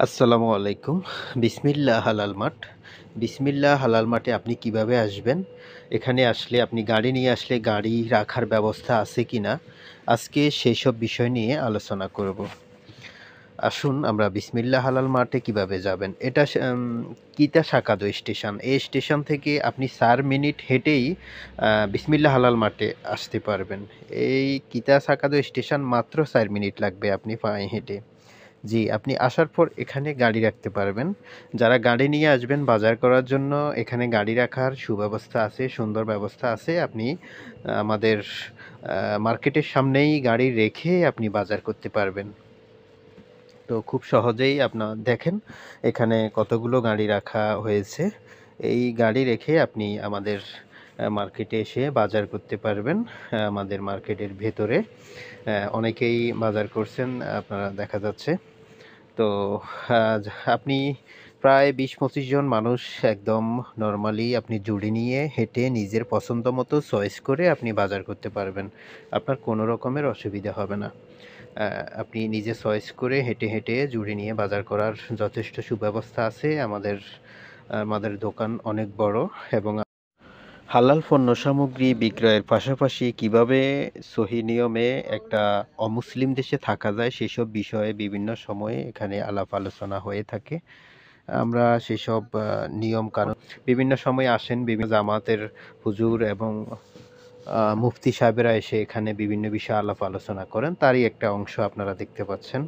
আসসালামু আলাইকুম। বিসমিল্লাহ হালাল মাঠ। বিসমিল্লাহ হালাল মাঠে আপনি কিভাবে আসবেন? এখানে আসলে আপনি গাড়ি নিয়ে আসলে গাড়ি রাখার ব্যবস্থা আছে কিনা? আজকে সেসব বিষয় নিয়ে আলোচনা করব। আসুন আমরা বিসমিল্লাহ হালাল মাঠে কিভাবে যাবেন? এটা কিতা সাকাদো স্টেশন। এই স্টেশন থেকে আপনি ৪ মিনিট হেঁটেই বিসমিল্লাহ হালাল মাঠে আসতে পারবেন। এই কিতা সাকাদো স্টেশন মাত্র ৪ মিনিট লাগবে আপনি পায়ে হেঁটে। জি, আপনি আসার পর এখানে গাড়ি রাখতে পারবেন। যারা গাড়ি নিয়ে আসবেন বাজার করার জন্য এখানে গাড়ি রাখার সুব্যবস্থা আছে, সুন্দর ব্যবস্থা আছে। আপনি আমাদের মার্কেটের সামনেই গাড়ি রেখে আপনি বাজার করতে পারবেন। তো খুব সহজেই দেখেন এখানে কতগুলো গাড়ি রাখা হয়েছে। এই গাড়ি রেখে আপনি আমাদের মার্কেটে এসে বাজার করতে পারবেন। আমাদের মার্কেটের ভেতরে অনেকেই বাজার করছেন আপনারা দেখা যাচ্ছে। তো আপনি প্রায় ২০-২৫ জন মানুষ একদম নরমালি আপনি জুড়ি নিয়ে হেঁটে নিজের পছন্দ মতো চয়েস করে আপনি বাজার করতে পারবেন। আপনার কোনো রকমের অসুবিধা হবে না। আপনি নিজে চয়েস করে হেঁটে, হেঁটে জুড়ি নিয়ে বাজার করার যথেষ্ট সুব্যবস্থা আছে। আমাদের আমাদের দোকান অনেক বড় এবং হালাল পণ্য সামগ্রী বিক্রয়ের পাশাপাশি কিভাবে সহি নিয়মে একটা অমুসলিম দেশে থাকা যায় সেসব বিষয়ে বিভিন্ন সময়ে এখানে আলাপ আলোচনা হয়ে থাকে। আমরা সেসব নিয়ম কানুন বিভিন্ন সময় আসেন বিভিন্ন জামাতের হুজুর এবং মুফতি সাহেবেরা এসে এখানে বিভিন্ন বিষয়ে আলাপ আলোচনা করেন। তারই একটা অংশ আপনারা দেখতে পাচ্ছেন।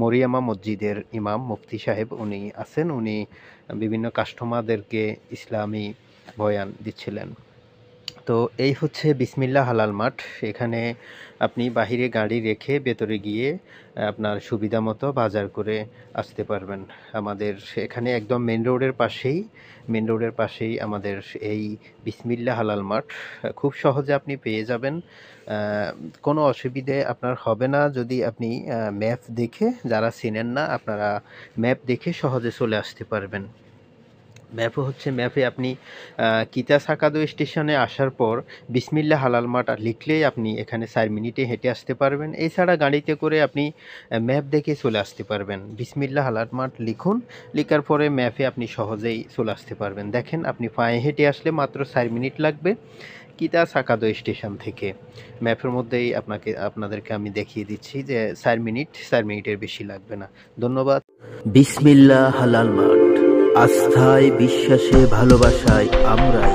মরিয়ামা মসজিদের ইমাম মুফতি সাহেব উনি আছেন। উনি বিভিন্ন কাস্টমারদেরকে ইসলামী বয়ান দিচ্ছিলেন। তো এই হচ্ছে বিসমিল্লাহ হালাল মাঠ। এখানে আপনি বাহিরে গাড়ি রেখে ভেতরে গিয়ে আপনার সুবিধা মতো বাজার করে আসতে পারবেন। আমাদের এখানে একদম মেন রোডের পাশেই আমাদের এই বিসমিল্লাহ হালাল মাঠ। খুব সহজে আপনি পেয়ে যাবেন। কোনো অসুবিধে আপনার হবে না যদি আপনি ম্যাপ দেখে, যারা চেনেন না আপনারা ম্যাপ দেখে সহজে চলে আসতে পারবেন। ম্যাপে আপনি কিতা সাকাদো স্টেশনে আসার পর বিসমিল্লাহ হালাল মাঠ লিখলেই আপনি এখানে ৪ মিনিটে হেঁটে আসতে পারবেন। এছাড়া গাড়িতে করে আপনি ম্যাপ দেখে চলে আসতে পারবেন। বিসমিল্লাহ হালাল মাঠ লিখুন, লিখার পরে ম্যাপে আপনি সহজেই চলে আসতে পারবেন। দেখেন আপনি পায়ে হেঁটে আসলে মাত্র ৪ মিনিট লাগবে কিতা সাকাদো স্টেশন থেকে। ম্যাপের মধ্যেই আপনাদেরকে আমি দেখিয়ে দিচ্ছি যে ৪ মিনিটের বেশি লাগবে না। ধন্যবাদ। বিসমিল্লাহ হালাল মাঠ, আস্থায় বিশ্বাসে ভালোবাসায় আমরাই।